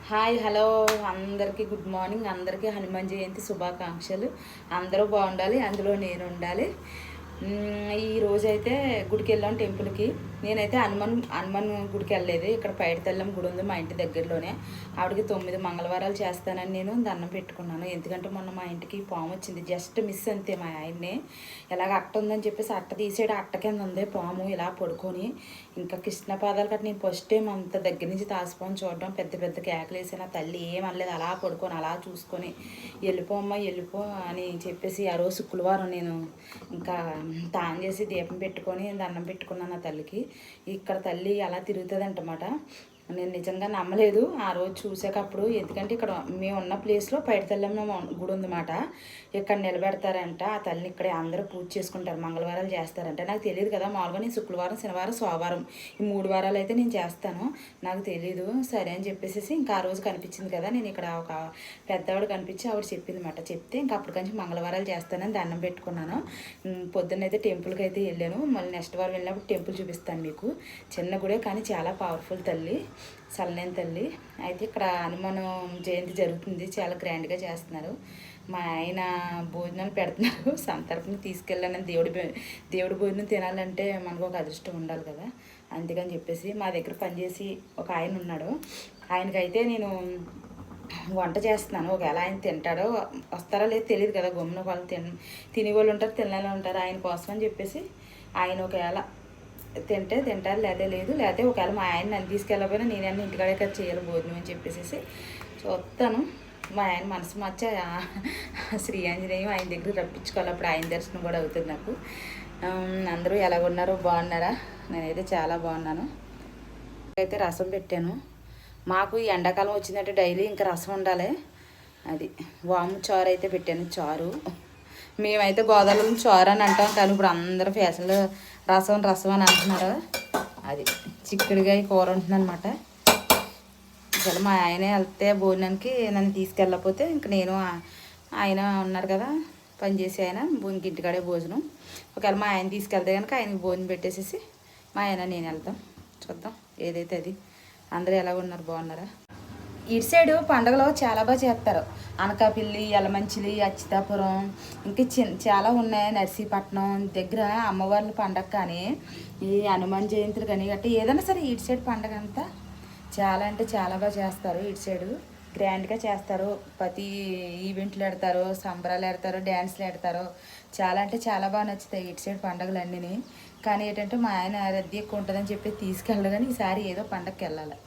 Hi hello అందరికీ good morning. అందరికీ హనుమాన్ జయంతి శుభాకాంక్షలు. అందరూ బాగుండాలి, అందులో నేను ఉండాలి. ఈరోజు అయితే గుడికి వెళ్ళాం టెంపుల్కి. నేనైతే హనుమాన్ గుడికి వెళ్ళలేదు. ఇక్కడ పైడితల్లం గుడి ఉంది మా ఇంటి దగ్గరలోనే. ఆవిడకి 9 మంగళవారాలు చేస్తానని నేను దండం పెట్టుకున్నాను. ఎందుకంటే మొన్న మా ఇంటికి పాము వచ్చింది, జస్ట్ మిస్ అంతే. మా ఆయన్నే ఎలాగ అట్ట ఉందని చెప్పేసి అట్ట తీసాడు. అట్ట కింద ఉంది పాము ఇలా పడుకొని. ఇంకా కృష్ణ పాదాలు కట్ట నేను ఫస్ట్ టైం అంత దగ్గర నుంచి తాసిపోని చూడడం, పెద్ద పెద్ద కేకలు వేసిన తల్లి ఏమనలేదు. అలా పడుకొని అలా చూసుకొని వెళ్ళిపోమ్మా వెళ్ళిపో అని చెప్పేసి ఆ రోజు శుక్రవారం నేను ఇంకా తాను చేసి దీపం పెట్టుకొని దండం పెట్టుకున్నాను ఆ తల్లికి. ఇక్కడ తల్లి అలా తిరుగుతుందంటమాట. నేను నిజంగా నమ్మలేదు ఆ రోజు చూసాకప్పుడు. ఎందుకంటే ఇక్కడ మేము ఉన్న ప్లేస్లో పైడితల్లమ్మ గుడి ఉందన్నమాట. ఇక్కడ నిలబెడతారంట ఆ తల్లిని. ఇక్కడే అందరూ పూజ చేసుకుంటారు, మంగళవారాలు చేస్తారంట. నాకు తెలియదు కదా, మామూలుగా నేను శుక్రవారం, శనివారం, సోమవారం ఈ 3 వారాలు అయితే నేను చేస్తాను. నాకు తెలీదు. సరే అని చెప్పేసి ఇంకా ఆ రోజు కనిపించింది కదా, నేను ఇక్కడ ఒక పెద్దవాడు కనిపించి ఆవిడ చెప్పింది మాట. చెప్తే ఇంకా అప్పటికంచి మంగళవారాలు చేస్తానని దండం పెట్టుకున్నాను. పొద్దున్నైతే టెంపుల్కి అయితే వెళ్ళాను. మళ్ళీ నెక్స్ట్ వారం వెళ్ళినప్పుడు టెంపుల్ చూపిస్తాను మీకు. చిన్న గుడే కానీ చాలా పవర్ఫుల్ తల్లి, చల్లనేని తల్లి. అయితే ఇక్కడ హనుమాన్ జయంతి జరుగుతుంది, చాలా గ్రాండ్గా చేస్తున్నారు. మా ఆయన భోజనాలు పెడుతున్నారు. సంతర్పణ తీసుకెళ్ళానని దేవుడి భోజనం తినాలంటే మనకు ఒక అదృష్టం ఉండాలి కదా, అందుకని చెప్పేసి మా దగ్గర పనిచేసి ఒక ఆయన ఉన్నాడు. ఆయనకైతే నేను వంట చేస్తున్నాను. ఒకవేళ ఆయన తింటాడో వస్తారో లేదో తెలియదు కదా, గమ్మున వాళ్ళు తినే వాళ్ళు ఉంటారు, తినలేని ఉంటారు. ఆయన కోసం అని చెప్పేసి ఆయన ఒకవేళ తింటే తింటారు, లేదా లేదు. లేకపోతే ఒకవేళ మా ఆయన నన్ను తీసుకెళ్ళకపోయినా నేనన్నా ఇంటికాడే కదా చేయాలి భోజనం అని చెప్పేసి చూస్తాను. మా ఆయన మనసు మచ్చ శ్రీ ఆంజనేయం ఆయన దగ్గర రప్పించుకోవాలి, అప్పుడు ఆయన దర్శనం కూడా అవుతుంది నాకు. అందరూ ఎలాగున్నారో, బాగున్నారా? నేనైతే చాలా బాగున్నాను. అయితే రసం పెట్టాను. మాకు ఈ ఎండాకాలం వచ్చిందంటే డైలీ ఇంకా రసం ఉండాలి. అది వాము చారు అయితే పెట్టాను. చారు మేమైతే గోదావరి చారు అని అంటాం, కానీ ఇప్పుడు అందరూ ఫ్యాషన్లో రసం అని అంటున్నారు. అది చిక్కుడుగా కూర ఉంటుందన్నమాట. అసలు మా ఆయనే వెళ్తే భోజనానికి నన్ను తీసుకెళ్ళకపోతే ఇంక నేను ఆయన ఉన్నారు కదా పనిచేసి ఆయన ఇంక ఇంటికాడే భోజనం. ఒకవేళ మా ఆయన తీసుకెళ్తే కనుక ఆయనకి భోజనం పెట్టేసేసి మా ఆయన నేను వెళ్తాం. చూద్దాం ఏదైతే అది. అందరూ ఎలా ఉన్నారు, బాగున్నారా? ఇటు సైడు పండుగలు చాలా బాగా చేస్తారు. అనకాపల్లి, యలమంచిలి, అచ్యుతాపురం, ఇంకా చాలా ఉన్నాయి. నర్సీపట్నం దగ్గర అమ్మవార్ల పండగ కానీ, ఈ హనుమాన్ జయంతులు కానీ గట్టి ఏదైనా సరే ఇటు సైడ్ పండగ అంతా చాలా అంటే చాలా బాగా చేస్తారు. ఇటు సైడు గ్రాండ్గా చేస్తారు. ప్రతి ఈవెంట్లు పెడతారు, సంబరాలు పెడతారు, డ్యాన్స్లు పెడతారు. చాలా అంటే చాలా బాగా నచ్చుతాయి ఇటు సైడ్ పండుగలు అన్నీ. కానీ ఏంటంటే మా ఆయన రద్దీ ఎక్కువ ఉంటుందని చెప్పి తీసుకెళ్ళదు. కానీ ఈసారి ఏదో పండగకి వెళ్ళాలి.